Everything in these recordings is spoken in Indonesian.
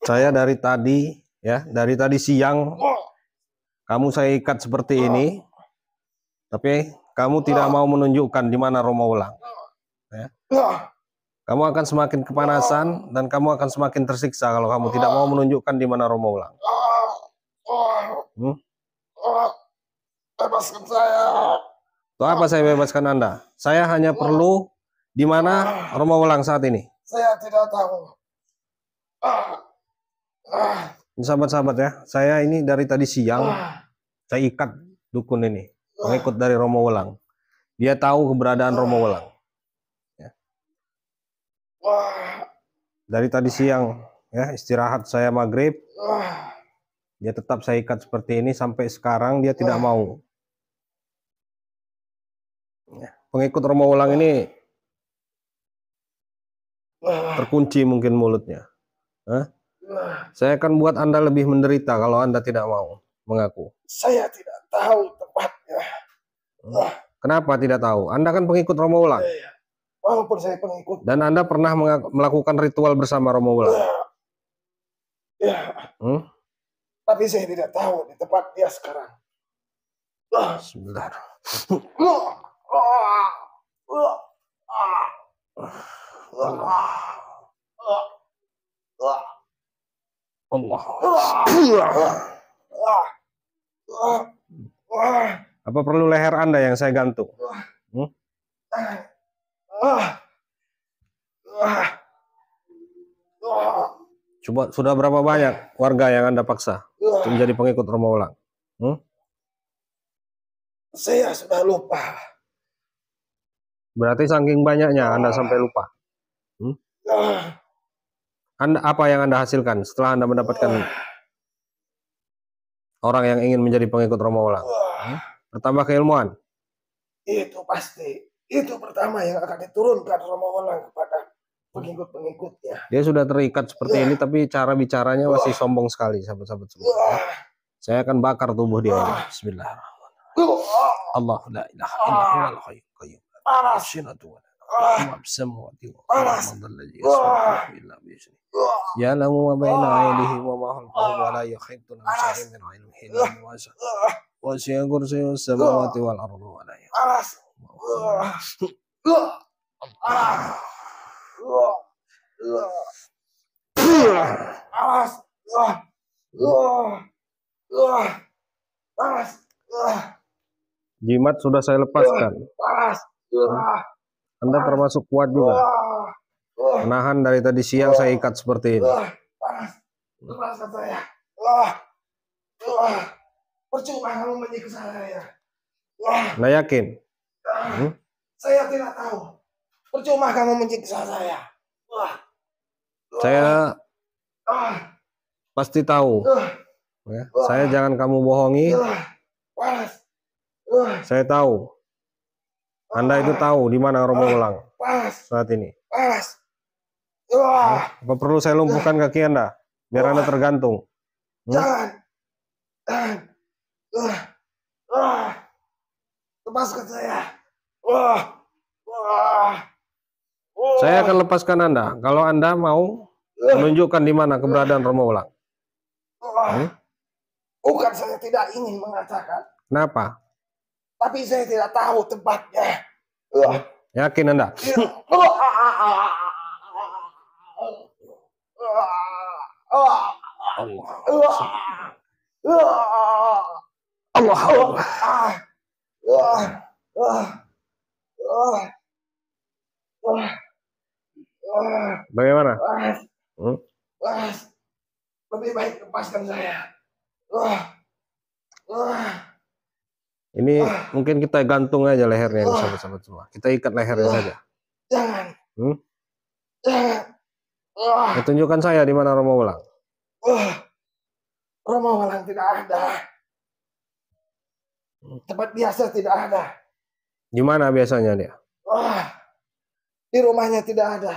Saya dari tadi, ya, dari tadi siang, kamu saya ikat seperti ini, tapi kamu tidak mau menunjukkan di mana Romo Wulang. Ya. Kamu akan semakin kepanasan dan kamu akan semakin tersiksa kalau kamu tidak mau menunjukkan di mana Romo Wulang. Bebaskan saya. Untuk apa saya bebaskan Anda? Saya hanya perlu di mana Romo Wulang saat ini. Saya tidak tahu. Sahabat-sahabat ya, saya ini dari tadi siang, saya ikat dukun ini, pengikut dari Romo Wulang. Dia tahu keberadaan Romo Wulang. Ya. Dari tadi siang, ya, istirahat saya maghrib, dia tetap saya ikat seperti ini sampai sekarang dia tidak mau. Ya. Pengikut Romo Wulang ini terkunci mungkin mulutnya. Saya akan buat Anda lebih menderita kalau Anda tidak mau mengaku. Saya tidak tahu tempatnya. Kenapa tidak tahu? Anda kan pengikut Romo Wulang. Walaupun saya pengikut. Dan Anda pernah melakukan ritual bersama Romo Wulang. Ya. Tapi saya tidak tahu di tempat dia sekarang. Sebentar. Allah. Apa perlu leher Anda yang saya gantung? Coba, sudah berapa banyak warga yang Anda paksa untuk menjadi pengikut Romo Wulang? Saya sudah lupa. Berarti saking banyaknya Anda sampai lupa. Apa yang Anda hasilkan setelah Anda mendapatkan orang yang ingin menjadi pengikut Romo Wulang? Bertambah keilmuan? Itu pasti. Itu pertama yang akan diturunkan Romo Wulang kepada pengikut-pengikutnya. Dia sudah terikat seperti ini, tapi cara bicaranya masih sombong sekali, sahabat-sahabat semua. Saya akan bakar tubuh dia ini. Bismillahirrahmanirrahim. Allah la ilaha illallah al-hayyul qayyum. Ya'lamu ma baina aydihim wa ma khalfahum wa la yuhituna bi shay'in min ilmihi illa bima syaa. Wasi'a kursiyyuhu samawati wal ardi wa la Jimat sudah saya lepaskan. Anda termasuk kuat juga. Menahan dari tadi siang saya ikat seperti ini. Lepaskan saya. Percuma kamu menyiksa saya. Anda yakin? Saya tidak tahu. Percuma kamu menyiksa saya. Saya pasti tahu. Ya, saya jangan kamu bohongi. Saya tahu. Anda itu tahu di mana Romo Wulang saat ini. Apa perlu saya lumpuhkan kaki Anda biar Anda tergantung? Jangan. Lepaskan saya. Saya akan lepaskan Anda kalau Anda mau menunjukkan di mana keberadaan Romo Wulang. Bukan saya tidak ingin mengatakan. Kenapa? Tapi saya tidak tahu tempatnya. Yakin Anda? Bagaimana? Lebih baik lepaskan saya. Ini mungkin kita gantung aja lehernya, sahabat-sahabat semua. Kita ikat lehernya saja. Jangan. Jangan. Tunjukkan saya di mana Romo Wulang. Romo Wulang tidak ada. Tempat biasa tidak ada. Di mana biasanya dia? Di rumahnya tidak ada.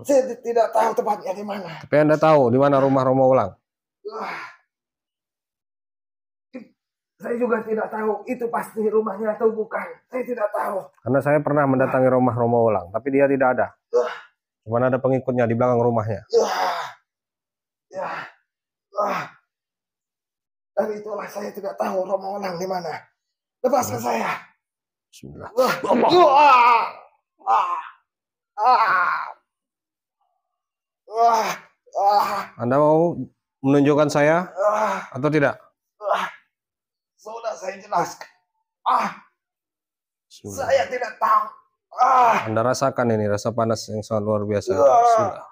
Saya tidak tahu tempatnya di mana. Tapi Anda tahu di mana rumah Romo Wulang? Saya juga tidak tahu itu pasti rumahnya atau bukan. Saya tidak tahu. Karena saya pernah mendatangi rumah Romo Wulang, tapi dia tidak ada. Cuma ada pengikutnya di belakang rumahnya. Dan itulah saya tidak tahu Romo Welang di mana. Lepaskan saya. Bismillah. Anda mau menunjukkan saya atau tidak? Sudah saya jelaskan. Bismillah. Saya tidak tahu. Anda rasakan ini rasa panas yang sangat luar biasa. Bismillah.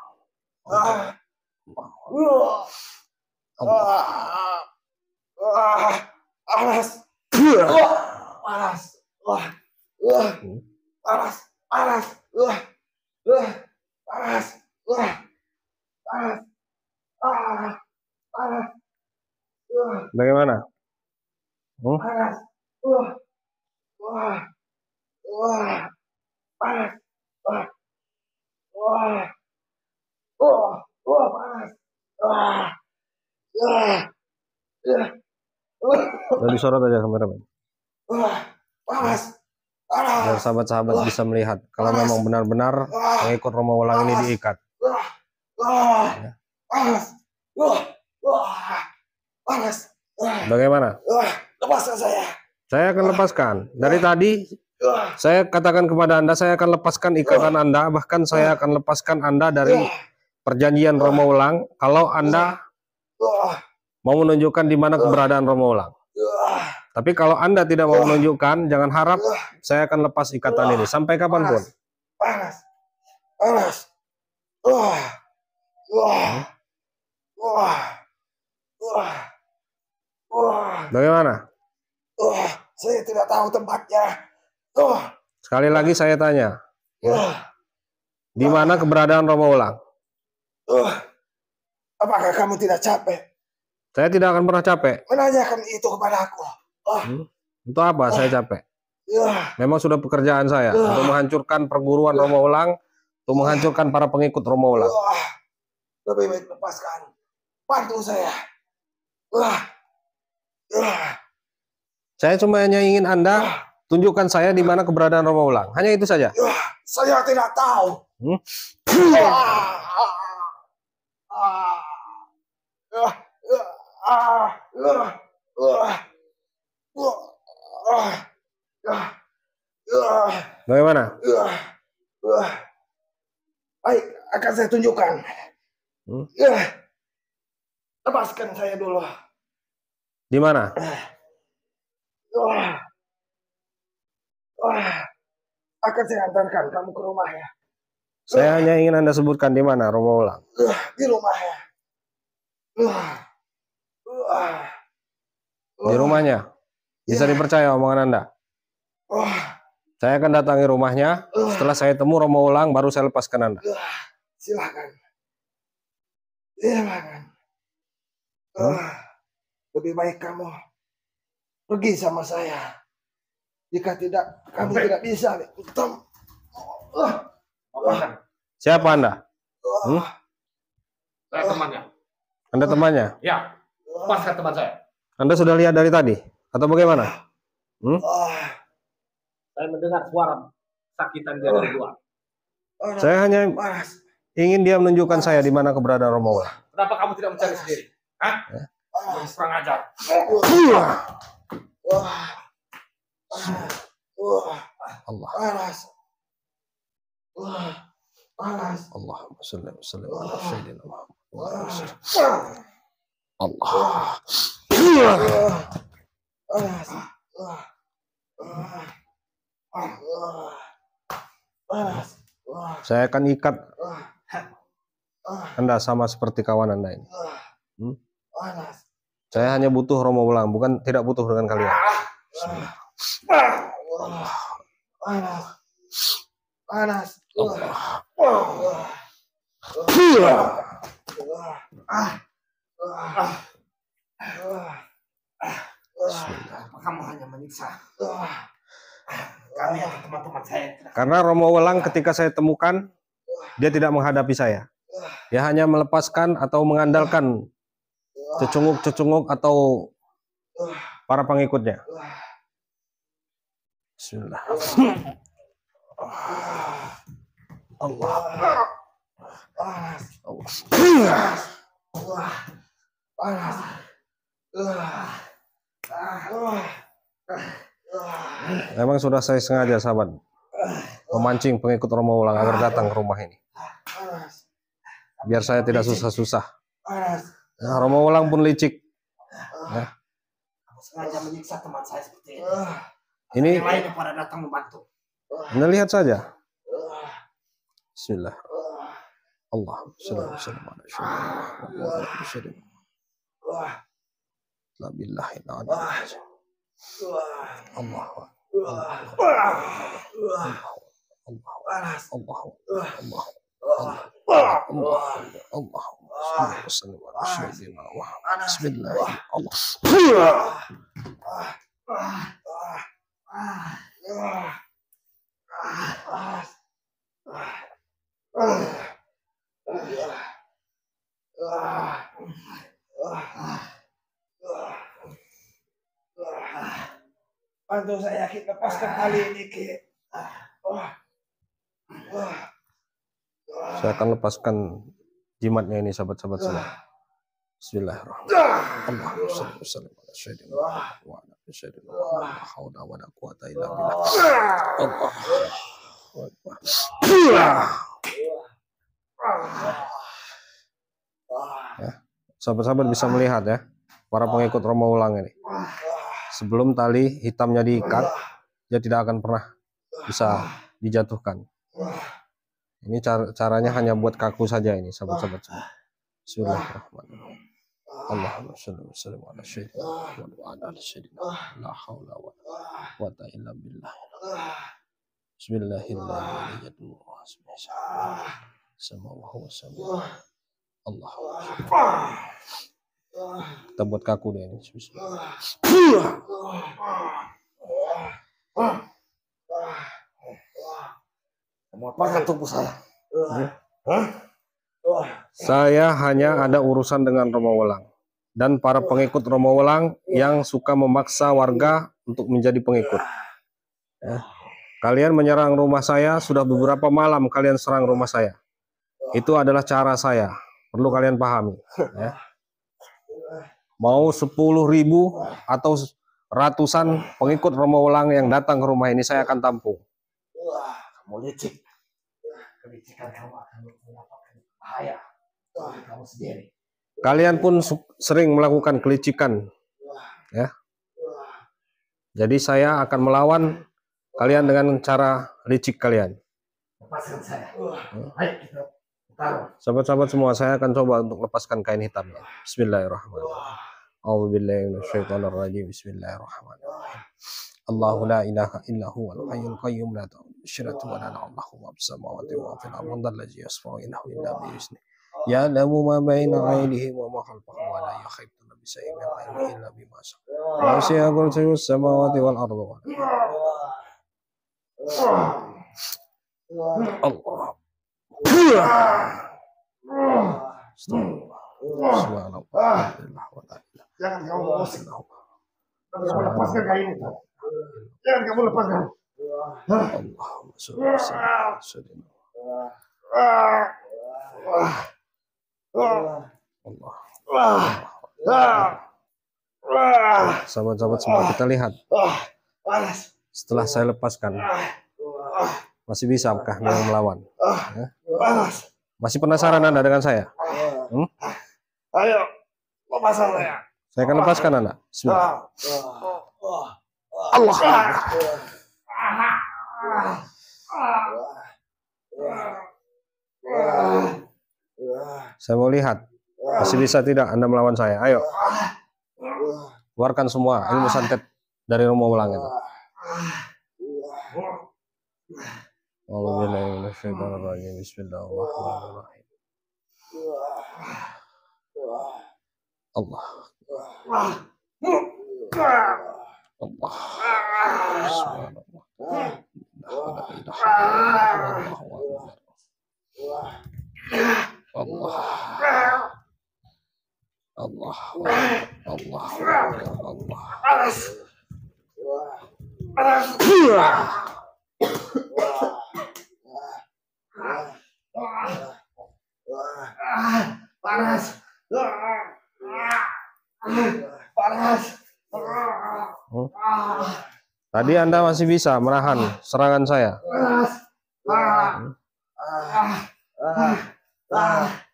Panas. Panas. Panas. Panas. Panas. Panas. Panas. Bagaimana? Panas. Panas. Udah disorot aja kameramen. Panas. Biar sahabat-sahabat bisa melihat kalau memang benar-benar pengikut Romo Welang ini diikat. Panas. Panas. Bagaimana? Lepaskan saya. Saya akan lepaskan. Dari tadi saya katakan kepada Anda, saya akan lepaskan ikatan Anda, bahkan saya akan lepaskan Anda dari perjanjian Romo Welang kalau Anda mau menunjukkan di mana keberadaan Romo Welang. Tapi kalau Anda tidak mau menunjukkan, jangan harap saya akan lepas ikatan ini sampai kapanpun. Panas. Panas. Bagaimana? Saya tidak tahu tempatnya. Sekali lagi saya tanya, di mana keberadaan Romo Welang? Apakah kamu tidak capek Saya tidak akan pernah capek. menanyakan itu kepadaku? Untuk apa saya capek? Memang sudah pekerjaan saya untuk menghancurkan perguruan Romo Welang, untuk menghancurkan para pengikut Romo Welang. Lebih baik lepaskan. Bantu saya. Saya cuma hanya ingin Anda tunjukkan saya di mana keberadaan Romo Welang. Hanya itu saja. Saya tidak tahu. Bagaimana? Baik, akan saya tunjukkan. Lepaskan saya dulu. Di mana? Akan saya antarkan kamu ke rumah ya. Saya hanya ingin Anda sebutkan di mana Romo Welang. Di rumah ya. Di rumahnya. Bisa dipercaya omongan Anda. Saya akan datangi rumahnya. Setelah saya temu Romo Welang, baru saya lepaskan Anda. Silakan. Silakan. Lebih baik kamu pergi sama saya. Jika tidak, kami tidak bisa. Siapa Anda? Saya temannya. Anda temannya? Ya, lepaskan teman saya. Anda sudah lihat dari tadi? Atau bagaimana? Saya mendengar suara sakitan dia dari luar. Saya hanya ingin dia menunjukkan saya di mana keberadaan Romo Welang. Kenapa kamu tidak mencari sendiri? Hah? Kurang ajar. Allah. Panas. Panas. Allahumma shalli wa sallim ala sayyidina Muhammad. Allah. Panas. Panas. Saya akan ikat Anda sama seperti kawan Anda ini. Panas. Saya hanya butuh Romo Welang, bukan tidak butuh dengan kalian. Bismillah. Panas. Panas. Kamu hanya menyiksa. Kami atau teman-teman saya. Karena Romo Welang ketika saya temukan, dia tidak menghadapi saya. Dia hanya melepaskan atau mengandalkan cecunguk-cecunguk atau para pengikutnya. Bismillah. Allah. Panas. Allah. Panas. Memang sudah saya sengaja, sahabat, memancing pengikut Romo Wulang agar datang ke rumah ini. Panas. Biar saya tidak susah-susah. Panas. Nah, Romo Wulang pun licik. Ya. Kamu sengaja menyiksa teman saya seperti ini. Ini Yang lainnya pada datang membantu. Anda lihat saja. Bismillah. Allahumma shalli ala sayyidina la billahi Allah. Bantu saya Ki, lepaskan kali ini Ki. Saya akan lepaskan jimatnya ini, sahabat-sahabat semua. Bismillahirrahmanirrahim. Allahumma shalli wa sallim ala sayyidina wa ala sayyidina la haula wa la quwwata illa billah. Allahu akbar. Ya, sahabat-sahabat bisa melihat ya, para pengikut Romo Wulang ini. Sebelum tali hitamnya diikat, dia tidak akan pernah bisa dijatuhkan. Ini caranya hanya buat kaku saja ini, sahabat-sahabat semua. Bismillahirrahmanirrahim. Allahumma shalli wa sallim ala sayyidina wa ala sayyidina la haula wa la quwwata illa billah. Bismillahirrahmanirrahim. Kita buat kaku deh ini. Apa tubuh saya? Saya hanya ada urusan dengan Romo Wulang dan para pengikut Romo Wulang yang suka memaksa warga untuk menjadi pengikut. Ya. Kalian menyerang rumah saya, sudah beberapa malam kalian serang rumah saya. Itu adalah cara saya, perlu kalian pahami. Ya. Mau 10.000 atau ratusan pengikut Romo Wulang yang datang ke rumah ini, saya akan tampung. Kamu licik. Kelicikan kamu akan mendapatkan bahaya bagi kamu sendiri. Kalian pun sering melakukan kelicikan, ya. Jadi saya akan melawan kalian dengan cara licik kalian. Lepaskan saya. Ayo kita taruh. Sahabat-sahabat semua, saya akan coba untuk lepaskan kain hitamnya. Bismillahirrahmanirrahim. A'udzubillahi minasyaitonirrajim. Bismillahirrahmanirrahim. Allahu la ilaha illa huwal hayyul qayyum la ta'khudhuhu sinatun wa la nawm lahu ma fis samawati wa ma fil ardi man dhallazi yashfa'u indahu illa bi idhnihi ya'lamu ma baina aydihim wa ma khalfahum wa la yuhituna bi shay'in min ilmihi illa bima sha'a wasi'a kursiyyuhu samawati wal ardi Allah. Jangan kamu musik. Kamu lepaskan kain itu. Jangan kamu lepaskan. Allahumma sholli wa sallim ala sayyidina Allah. Sahabat-sahabat semua, kita lihat. Setelah saya lepaskan, masih bisa apakah yang melawan? Ya? Masih penasaran Anda dengan saya? Ayo, lepaskan saya. Saya akan lepaskan Anda. Bismillah. Allah. Saya mau lihat, masih bisa tidak Anda melawan saya? Ayo, keluarkan semua ilmu santet dari Romo Wulang itu. Bismillahirrahmanirrahim. Allah. Allah. Allah. Allah. Allah. Panas. Tadi Anda masih bisa menahan serangan saya.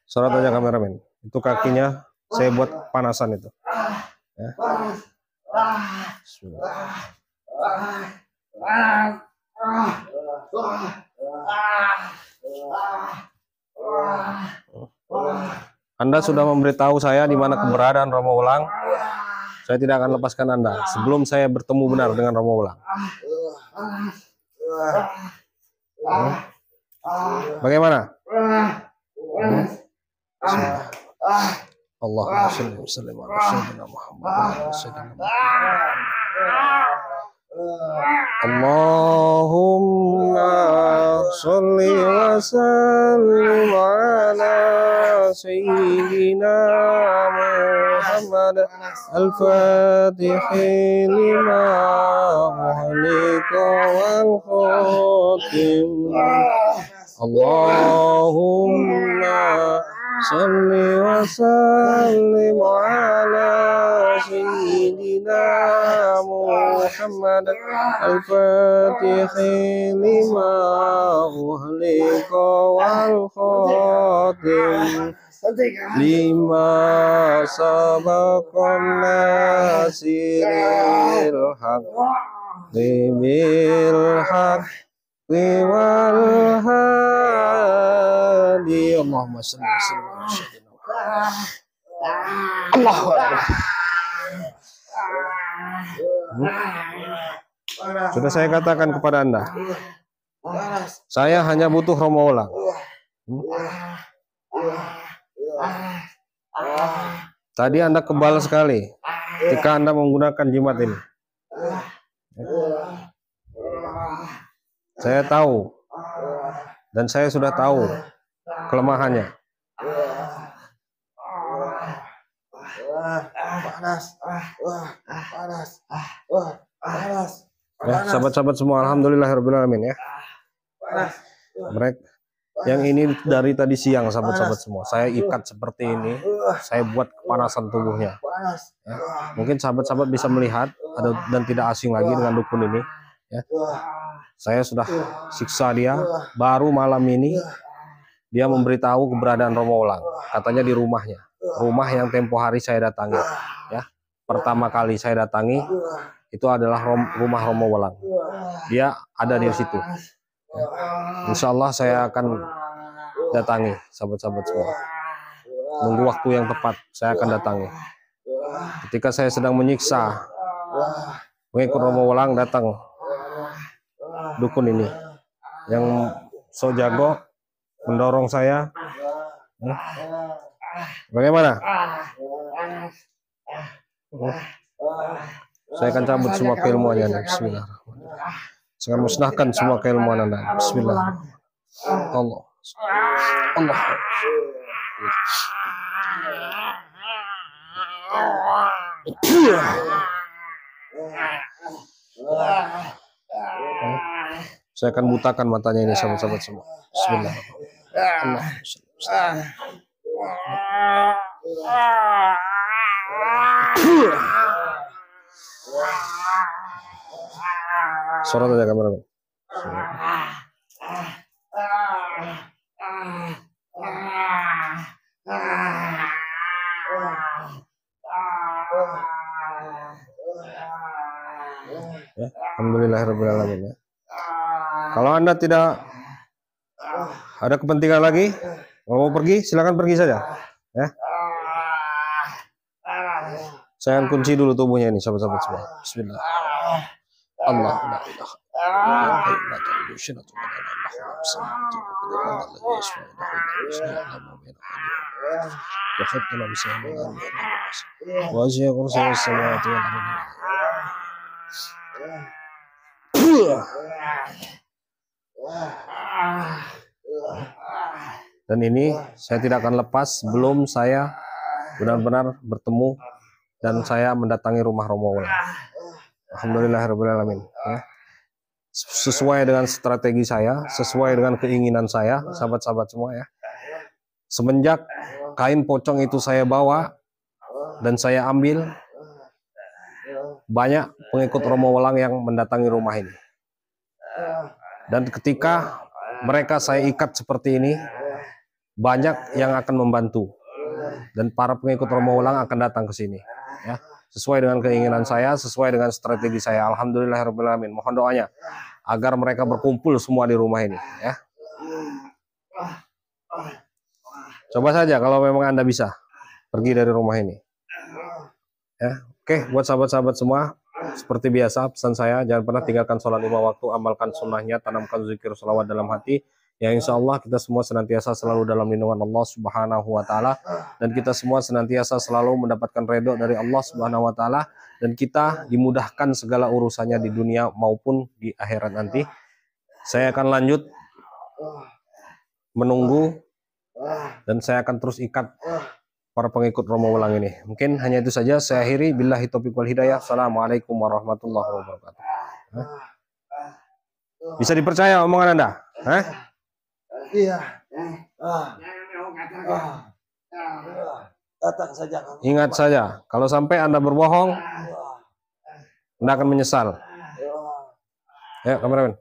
Sorot aja kameramen. Itu kakinya saya buat panasan itu. Ya. Anda sudah memberitahu saya di mana keberadaan Romo Wulang. Saya tidak akan lepaskan Anda sebelum saya bertemu benar dengan Romo Wulang. Bagaimana? Allahumma shalli wa sallim ala sayyidina Muhammad. Allahumma shalli wa sallim ala sayyidina Muhammad al-Fatih lima uhlika wal khatim. Allahumma shalli wa sallim ala sayyidina Muhammad al-Fatih lima uhlika wal khatim lima sabaqan nasiril haq bil haq wal hadi. Allahumma shalli wa sallim ala sayyidina Allahu Akbar. Sudah saya katakan kepada Anda, saya hanya butuh Romo Wulang. Tadi Anda kebal sekali ketika Anda menggunakan jimat ini. Saya tahu dan saya sudah tahu kelemahannya. Ya, sahabat-sahabat semua, alhamdulillahirobbilalamin ya. Mereka yang ini dari tadi siang, sahabat-sahabat semua, saya ikat seperti ini, saya buat kepanasan tubuhnya. Ya. Mungkin sahabat-sahabat bisa melihat dan tidak asing lagi dengan dukun ini. Ya. Saya sudah siksa dia, baru malam ini dia memberitahu keberadaan Romo Wulang, katanya di rumahnya, rumah yang tempo hari saya datangi. Ya, pertama kali saya datangi itu adalah rumah Romo Wulang. Dia ada di situ. Ya. Insya Allah saya akan datangi, sahabat-sahabat semua. Nunggu waktu yang tepat, saya akan datangi. Ketika saya sedang menyiksa, pengikut Romo Wulang datang dukun ini yang so jago mendorong saya. Bagaimana? Saya akan cabut semua keilmuannya. Bismillahirrahmanirrahim. Saya akan musnahkan semua keilmuan Anda. Bismillahirrahmanirrahim. Allah. Allah. Saya akan butakan matanya ini, sahabat-sahabat semua. Bismillahirrahmanirrahim. Sorot aja kameramen. Ya, alhamdulillahirobbilalamin ya. Kalau Anda tidak ada kepentingan lagi, mau pergi, silakan pergi saja. Ya. Saya akan kunci dulu tubuhnya ini, sahabat-sahabat semua. Bismillah. Allah la ilaha dan ini saya tidak akan lepas sebelum saya benar-benar bertemu dan saya mendatangi rumah Romo Wulang. Alhamdulillahirobbilalamin ya. Sesuai dengan strategi saya, sesuai dengan keinginan saya, sahabat-sahabat semua ya. Semenjak kain pocong itu saya bawa dan saya ambil, banyak pengikut Romo Welang yang mendatangi rumah ini. Dan ketika mereka saya ikat seperti ini, banyak yang akan membantu. Dan para pengikut Romo Welang akan datang ke sini. Ya. Sesuai dengan keinginan saya, sesuai dengan strategi saya. Alhamdulillahirrahmanirrahim. Mohon doanya agar mereka berkumpul semua di rumah ini. Ya. Coba saja kalau memang Anda bisa pergi dari rumah ini. Ya. Oke, buat sahabat-sahabat semua, seperti biasa pesan saya, jangan pernah tinggalkan sholat 5 waktu, amalkan sunnahnya, tanamkan zikir sholawat dalam hati. Ya insya Allah kita semua senantiasa selalu dalam lindungan Allah Subhanahu wa Ta'ala, dan kita semua senantiasa selalu mendapatkan ridho dari Allah Subhanahu wa Ta'ala, dan kita dimudahkan segala urusannya di dunia maupun di akhirat nanti. Saya akan lanjut menunggu, dan saya akan terus ikat para pengikut Romo Welang ini. Mungkin hanya itu saja. Saya akhiri. Billahi taufiq wal hidayah. Assalamualaikum warahmatullahi wabarakatuh. Bisa dipercaya omongan Anda? Iya. Datang saja kamu. Ingat saja, kalau sampai Anda berbohong, Anda akan menyesal. Ya, kameramen.